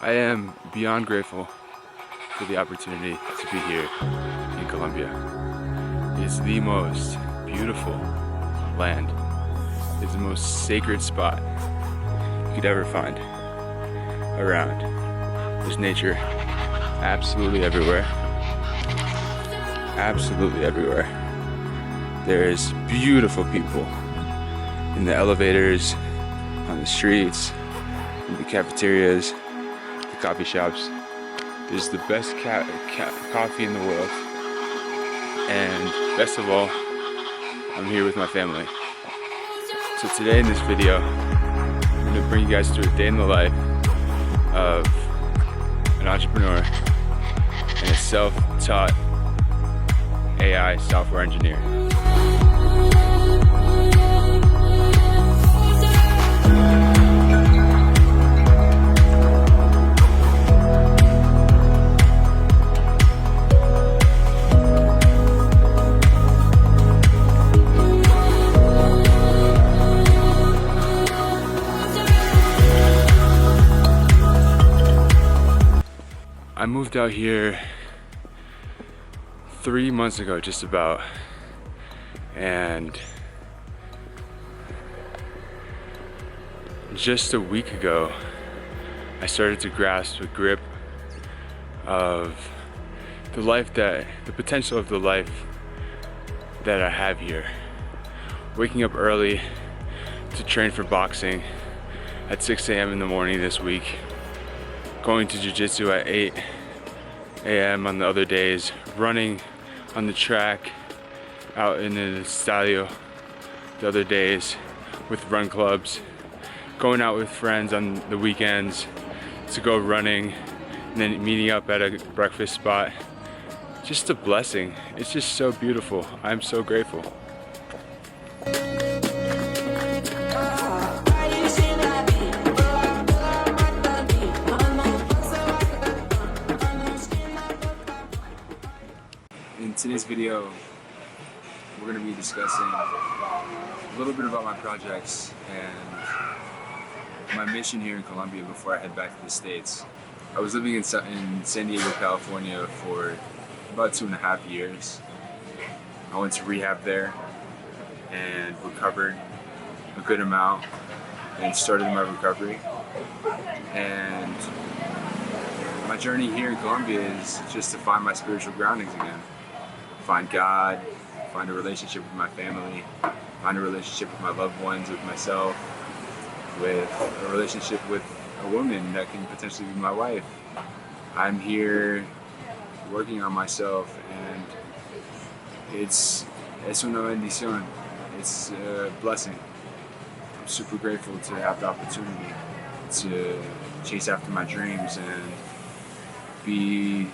I am beyond grateful for the opportunity to be here in Colombia. It's the most beautiful land. It's the most sacred spot you could ever find around. There's nature absolutely everywhere. Absolutely everywhere. There's beautiful people in the elevators, on the streets, in the cafeterias, the coffee shops. There's the best coffee in the world. And best of all, I'm here with my family. So today in this video, I'm going to bring you guys through a day in the life of an entrepreneur and a self-taught AI software engineer. I moved out here 3 months ago, just about, and just a week ago I started to grasp a grip of the potential of the life that I have here. Waking up early to train for boxing at 6 a.m. in the morning this week, going to jiu-jitsu at 8 a.m. on the other days, running on the track out in the estadio the other days with run clubs, going out with friends on the weekends to go running, and then meeting up at a breakfast spot. Just a blessing. It's just so beautiful. I'm so grateful. In today's video, we're going to be discussing a little bit about my projects and my mission here in Colombia before I head back to the States. I was living in San Diego, California for about 2.5 years. I went to rehab there and recovered a good amount and started my recovery. And my journey here in Colombia is just to find my spiritual groundings again. Find God, find a relationship with my family, find a relationship with my loved ones, with myself, with a relationship with a woman that can potentially be my wife. I'm here working on myself, and es una bendición. It's a blessing. I'm super grateful to have the opportunity to chase after my dreams and be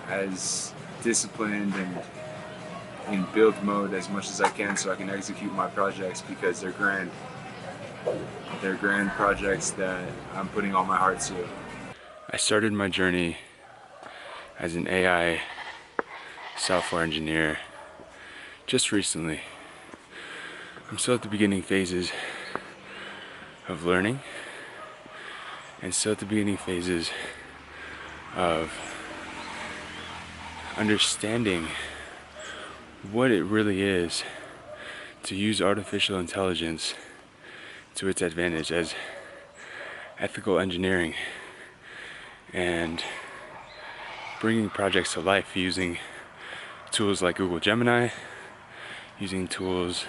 as disciplined and in build mode as much as I can so I can execute my projects, because they're grand. They're grand projects that I'm putting all my heart to. I started my journey as an AI software engineer just recently. I'm still at the beginning phases of learning and still at the beginning phases of understanding what it really is to use artificial intelligence to its advantage as ethical engineering and bringing projects to life using tools like Google Gemini, using tools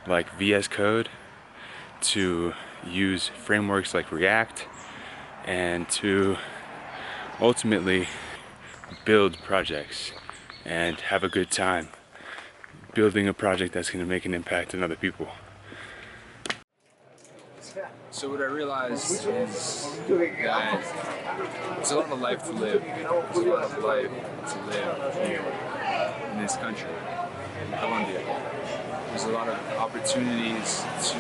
like VS Code to use frameworks like React, and to ultimately build projects and have a good time building a project that's going to make an impact on other people. So what I realized is that there's a lot of life to live. There's a lot of life to live here in this country, in Colombia. There's a lot of opportunities to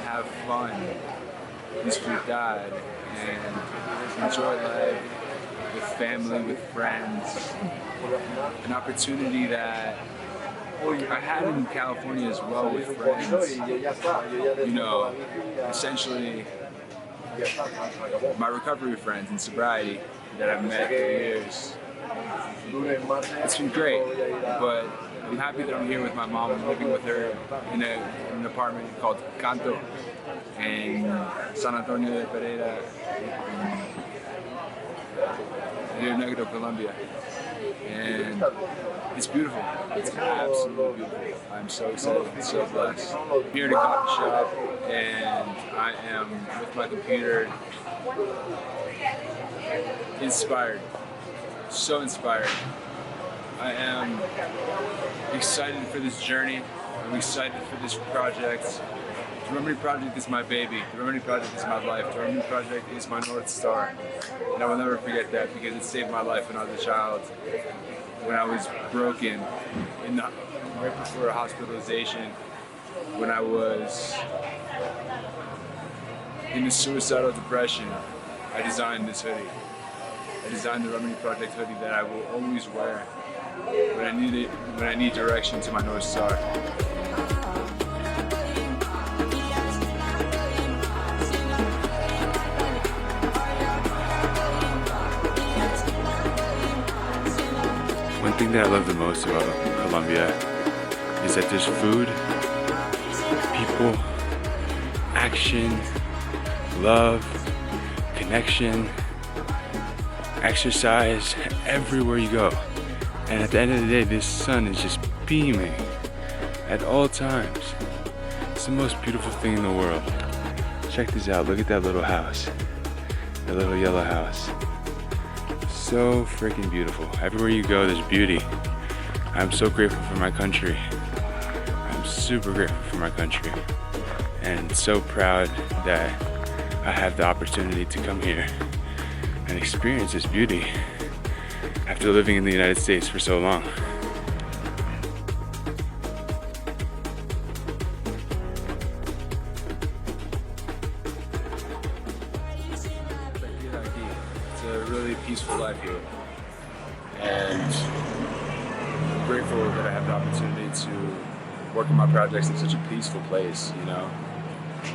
have fun, disfrutar, and enjoy life with family, with friends. An opportunity that I had in California as well with friends. You know, essentially my recovery friends in sobriety that I've met for years. It's been great, but I'm happy that I'm here with my mom. I'm living with her in an apartment called Canto in San Antonio de Pereira, Rio Negro, Colombia. And it's beautiful. It's absolutely beautiful. I'm so excited. I'm so blessed. I'm here in a coffee shop and I am with my computer, inspired. So inspired. I am excited for this journey. I'm excited for this project. The Remedy Project is my baby. The Remedy Project is my life. The Remedy Project is my North Star. And I will never forget that because it saved my life when I was a child. When I was broken, right before hospitalization, when I was in a suicidal depression, I designed this hoodie. I designed the Remedy Project hoodie that I will always wear when I need direction to my North Star. One thing that I love the most about Colombia is that there's food, people, action, love, connection, exercise, everywhere you go. And at the end of the day, this sun is just beaming at all times. It's the most beautiful thing in the world. Check this out, look at that little house, that little yellow house. So freaking beautiful. Everywhere you go, there's beauty. I'm so grateful for my country. I'm super grateful for my country. And so proud that I have the opportunity to come here and experience this beauty after living in the United States for so long. It's a really peaceful life here, and I'm grateful that I have the opportunity to work on my projects in such a peaceful place, you know.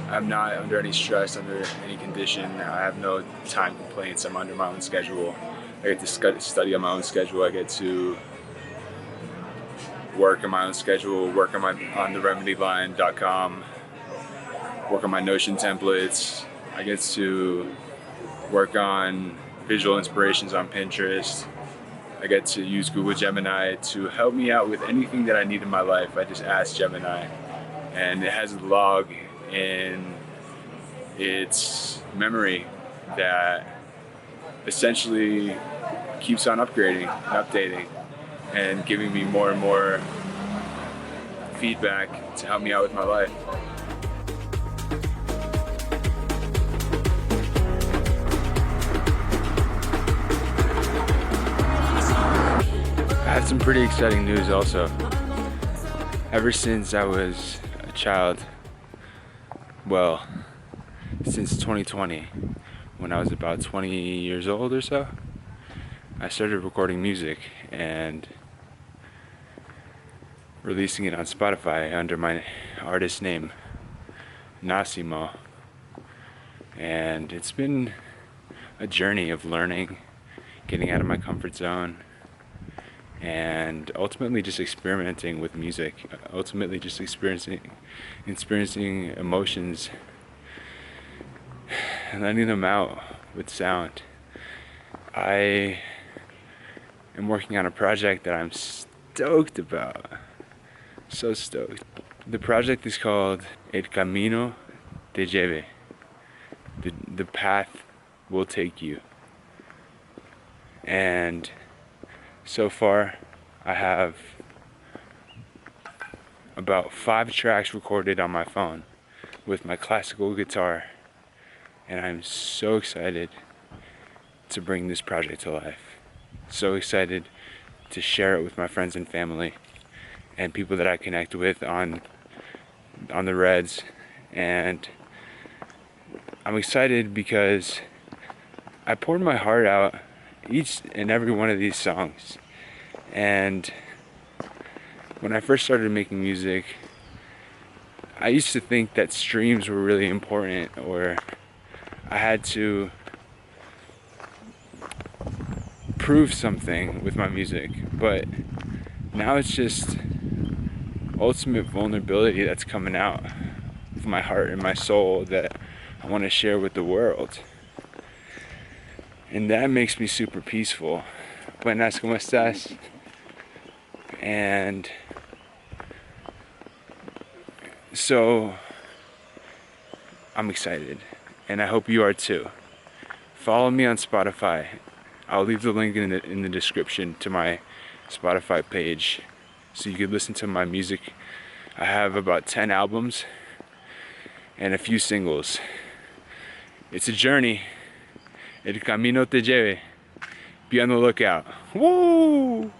I'm not under any stress, under any condition. I have no time complaints. I'm under my own schedule. I get to study on my own schedule. I get to work on my own schedule, work on the remedyline.com, work on my Notion templates. I get to work on visual inspirations on Pinterest. I get to use Google Gemini to help me out with anything that I need in my life. I just ask Gemini, and it has a log in its memory that essentially keeps on upgrading and updating and giving me more and more feedback to help me out with my life. I have some pretty exciting news also. Ever since I was a child, well, since 2020, when I was about 20 years old or so, I started recording music and releasing it on Spotify under my artist name, Nasimo. And it's been a journey of learning, getting out of my comfort zone, and ultimately just experimenting with music, ultimately just experiencing emotions and letting them out with sound. I am working on a project that I'm stoked about. So stoked. The project is called El Camino te lleve. The path will take you. And so far, I have about 5 tracks recorded on my phone with my classical guitar, and I'm so excited to bring this project to life. So excited to share it with my friends and family and people that I connect with on the Reds. And I'm excited because I poured my heart out each and every one of these songs. And when I first started making music, I used to think that streams were really important, or I had to prove something with my music, but now it's just ultimate vulnerability that's coming out of my heart and my soul that I want to share with the world. And that makes me super peaceful. Buenas, ¿cómo estás? And so I'm excited, and I hope you are too. Follow me on Spotify. I'll leave the link in the description to my Spotify page so you can listen to my music. I have about 10 albums and a few singles. It's a journey. El camino te lleve. Be on the lookout. Woo!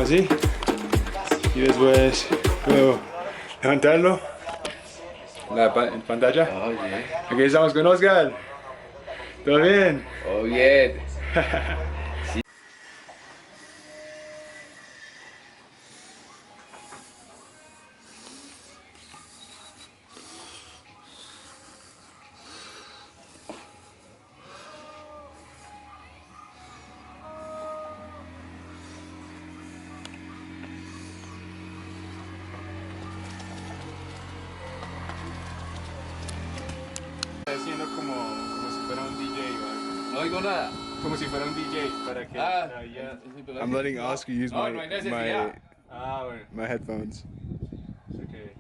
Así y después puedo levantarlo la pantalla. Oh, yeah. Aquí estamos con Oscar. ¿Todo bien? Oh, yeah. Haciendo como si fuera un DJ, ¿vale? No oigo nada. Como si fuera un DJ para que Ya. I'm letting Oscar use No, no hay necesidad. bueno. My headphones. Okay.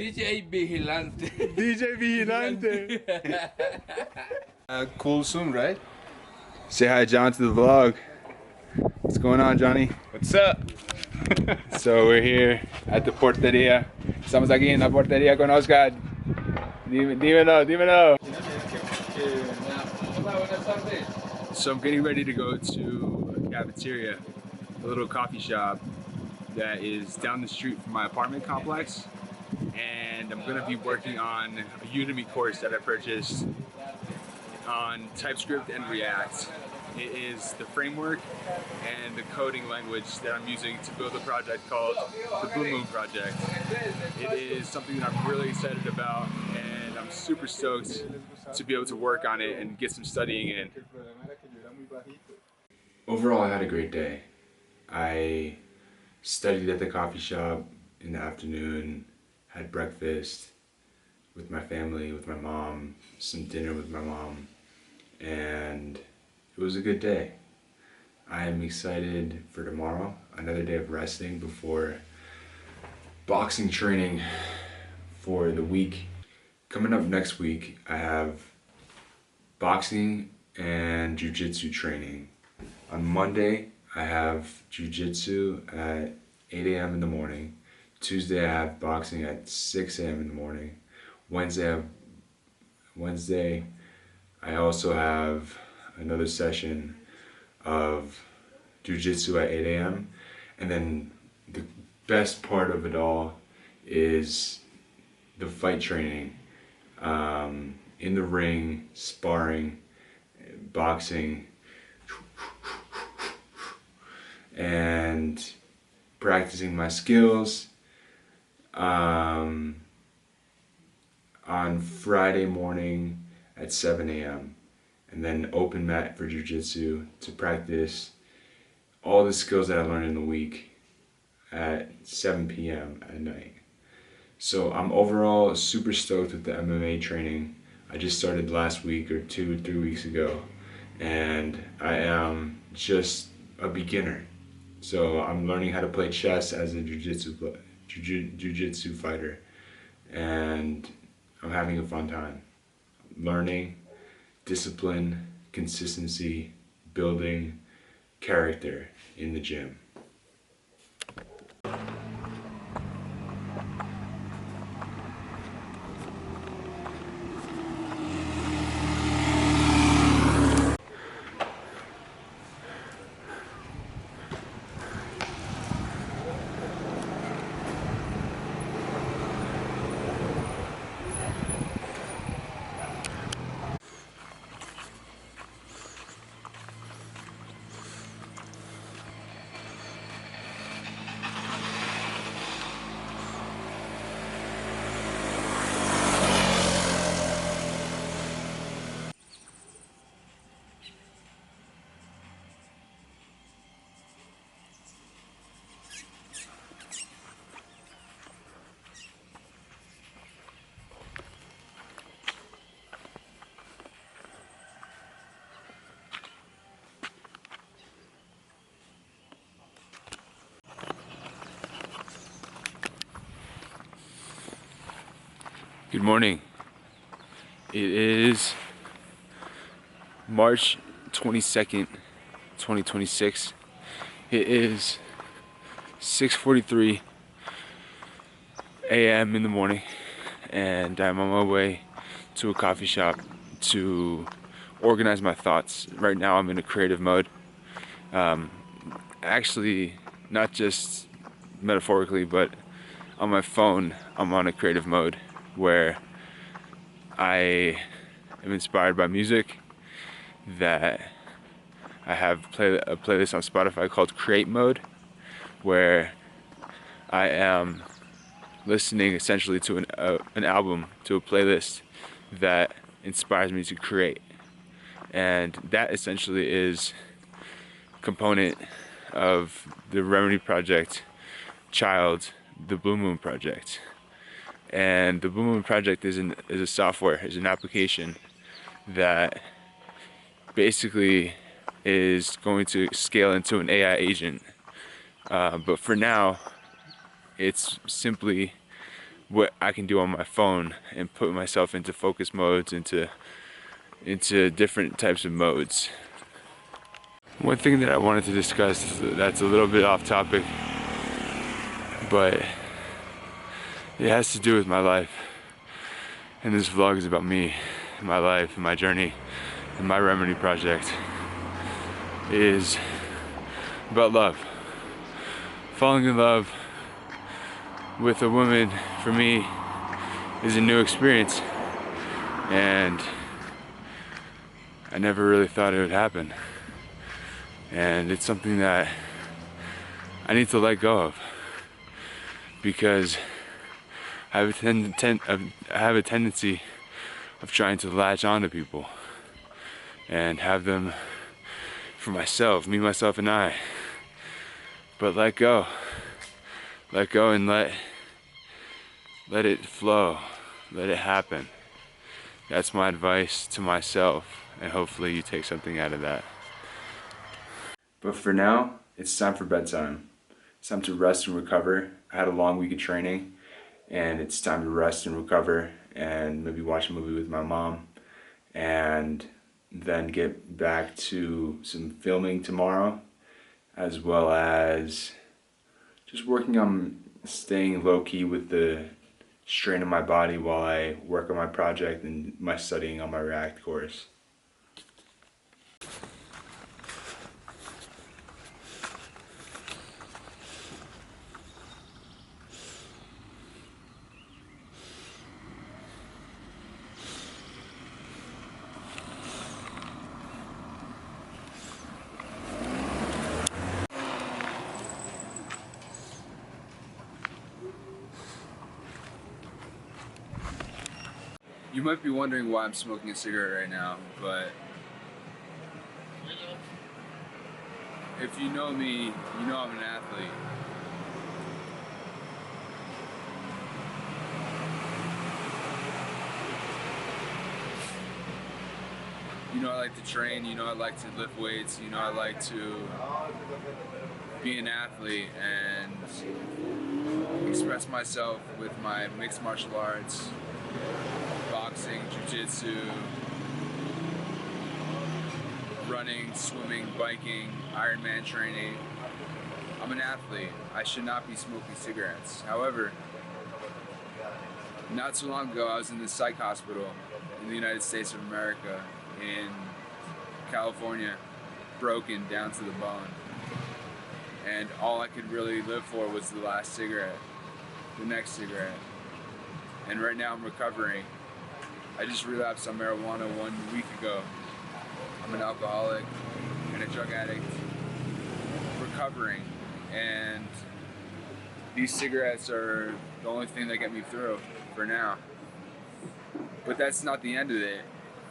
DJ Vigilante. DJ Vigilante. Cool Zoom, right? Say hi, John, to the vlog. What's going on, Johnny? What's up? So we're here at the porteria. Estamos aquí en la porteria con Oscar. Dímelo. So I'm getting ready to go to a cafeteria, a little coffee shop that is down the street from my apartment complex. And I'm gonna be working on a Udemy course that I purchased on TypeScript and React. It is the framework and the coding language that I'm using to build a project called the Boom Boom Project. It is something that I'm really excited about, and I'm super stoked to be able to work on it and get some studying in. Overall, I had a great day. I studied at the coffee shop in the afternoon, had breakfast with my family, with my mom, some dinner with my mom, and it was a good day. I am excited for tomorrow, another day of resting before boxing training for the week. Coming up next week, I have boxing and jiu-jitsu training. On Monday, I have jiu-jitsu at 8 a.m. in the morning. Tuesday, I have boxing at 6 a.m. in the morning. Wednesday, I also have another session of jiu-jitsu at 8 a.m. And then the best part of it all is the fight training. In the ring, sparring, boxing, and practicing my skills. On Friday morning at 7 a.m. and then open mat for jiu-jitsu to practice all the skills that I learned in the week at 7 p.m. at night. So I'm overall super stoked with the MMA training. I just started last week or 3 weeks ago, and I am just a beginner. So I'm learning how to play chess as a jiu-jitsu fighter, and I'm having a fun time. Learning, discipline, consistency, building character in the gym. Good morning. It is March 22nd, 2026. It is 6:43 a.m. in the morning, and I'm on my way to a coffee shop to organize my thoughts. Right now I'm in a creative mode. Actually, not just metaphorically, but on my phone, I'm on a creative mode where I am inspired by music that I have a playlist on Spotify called Create Mode, where I am listening essentially to an album, to a playlist that inspires me to create. And that essentially is a component of the Remedy Project child, the Blue Moon Project. And the Blue Moon Project is a software, is an application that basically is going to scale into an AI agent. But for now, it's simply what I can do on my phone and put myself into focus modes, into different types of modes. One thing that I wanted to discuss that's a little bit off topic, but it has to do with my life. And this vlog is about me, and my life, and my journey, and my Remedy Project is about love. Falling in love with a woman, for me, is a new experience, and I never really thought it would happen. And it's something that I need to let go of, because I have a tendency of trying to latch on to people and have them for myself, me, myself, and I. But let go and let it flow, let it happen. That's my advice to myself, and hopefully you take something out of that. But for now, it's time for bedtime. It's time to rest and recover. I had a long week of training, and it's time to rest and recover and maybe watch a movie with my mom, and then get back to some filming tomorrow, as well as just working on staying low-key with the strain of my body while I work on my project and my studying on my React course. You might be wondering why I'm smoking a cigarette right now, but if you know me, you know I'm an athlete. You know I like to train, you know I like to lift weights, you know I like to be an athlete and express myself with my mixed martial arts, boxing, jiu-jitsu, running, swimming, biking, Ironman training. I'm an athlete. I should not be smoking cigarettes. However, not too long ago I was in the psych hospital in the United States of America, in California, broken down to the bone. And all I could really live for was the last cigarette, the next cigarette. And right now I'm recovering. I just relapsed on marijuana 1 week ago. I'm an alcoholic and a drug addict, recovering. And these cigarettes are the only thing that get me through for now. But that's not the end of it.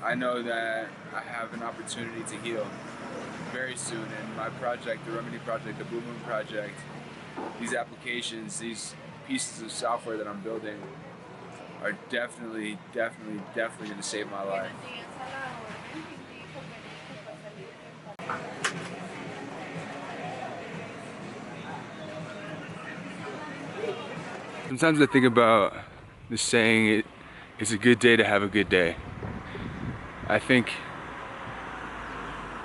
I know that I have an opportunity to heal very soon, and my project, the Remedy Project, the Blue Moon Project, these applications, these pieces of software that I'm building are definitely going to save my life. Sometimes I think about the saying, it's a good day to have a good day. I think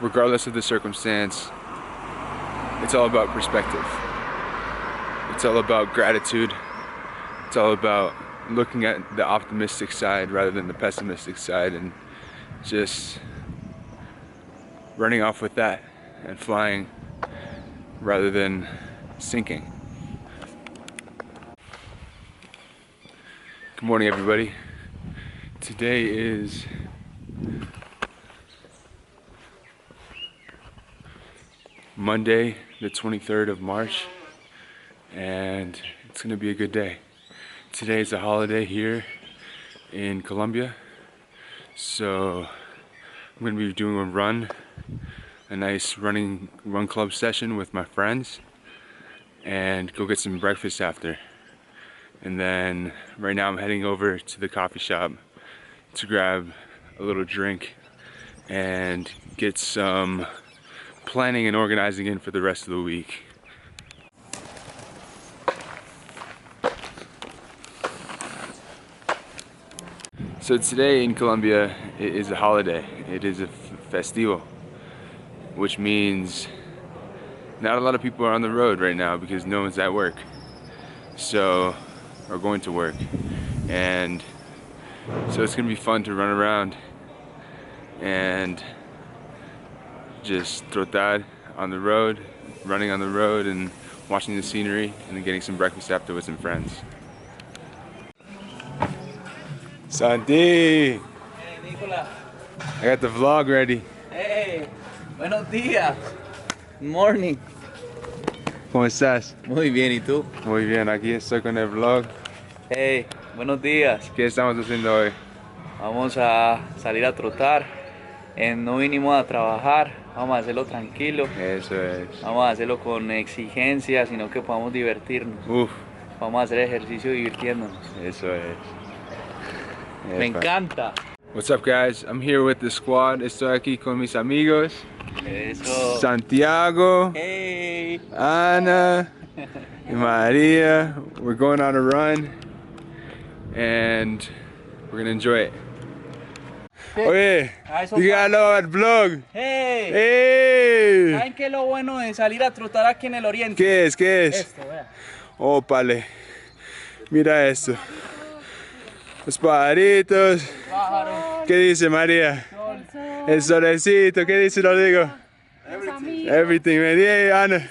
regardless of the circumstance, it's all about perspective. It's all about gratitude. It's all about looking at the optimistic side rather than the pessimistic side, and just running off with that and flying rather than sinking. Good morning, everybody. Today is Monday, the 23rd of March, and it's gonna be a good day. Today is a holiday here in Colombia, so I'm gonna be doing a nice run club session with my friends, and go get some breakfast after. And then right now I'm heading over to the coffee shop to grab a little drink and get some planning and organizing in for the rest of the week. So today in Colombia it is a holiday. It is a festivo, which means not a lot of people are on the road right now because no one's at work, so or going to work, and so it's gonna be fun to run around and just trotar on the road, running on the road and watching the scenery, and then getting some breakfast after with some friends. Santi! Hey, Nicola. I got the vlog ready. Hey, buenos días. Morning. ¿Cómo estás? Muy bien, ¿y tú? Muy bien, aquí estoy con el vlog. Hey, buenos días. ¿Qué estamos haciendo hoy? Vamos a salir a trotar. No vinimos a trabajar, vamos a hacerlo tranquilo. Eso es. Vamos a hacerlo con exigencia, sino que podamos divertirnos. Uf, Vamos a hacer ejercicio divirtiéndonos. eso es. Me Epa. encanta. What's up, guys? I'm here with the squad. Estoy aquí con mis amigos. Eso. Santiago, Hey. Ana, and Maria. We're going on a run and we're gonna enjoy it. Oye, dígalo al vlog. Hey. ¡Hey! ¿Saben qué es lo bueno de salir a trotar aquí en el oriente? ¿Qué es? ¿Qué es? Esto, vea. Ópale. Mira esto. Los pajaritos. Pájaro, ¿Qué dice María? sol. El solecito. ¿Qué dice Rodrigo? Everything. María, Ana.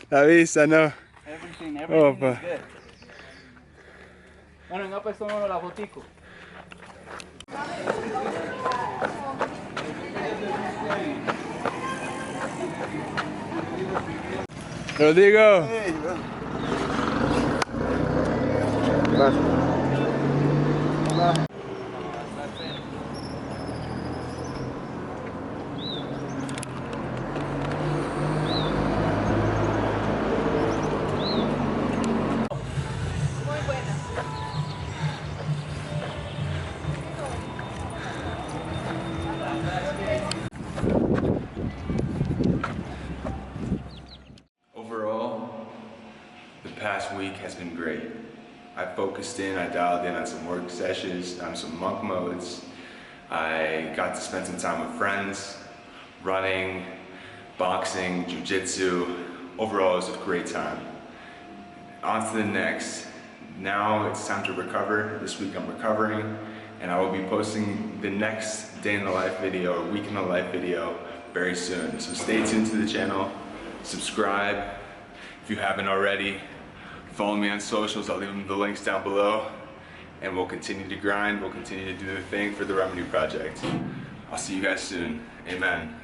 La vista, no. Everything Opa. is good. Bueno, venga, pues tomémonos la fotico. Rodrigo. Overall, the past week has been great. I focused in, I dialed in on some work sessions, on some monk modes. I got to spend some time with friends, running, boxing, jiu-jitsu. Overall, it was a great time. On to the next. Now it's time to recover. This week I'm recovering, and I will be posting the next day in the life video, or week in the life video, very soon. So stay tuned to the channel, subscribe if you haven't already. Follow me on socials, I'll leave the links down below. And we'll continue to grind, we'll continue to do the thing for the Revenue Project. I'll see you guys soon. Amen.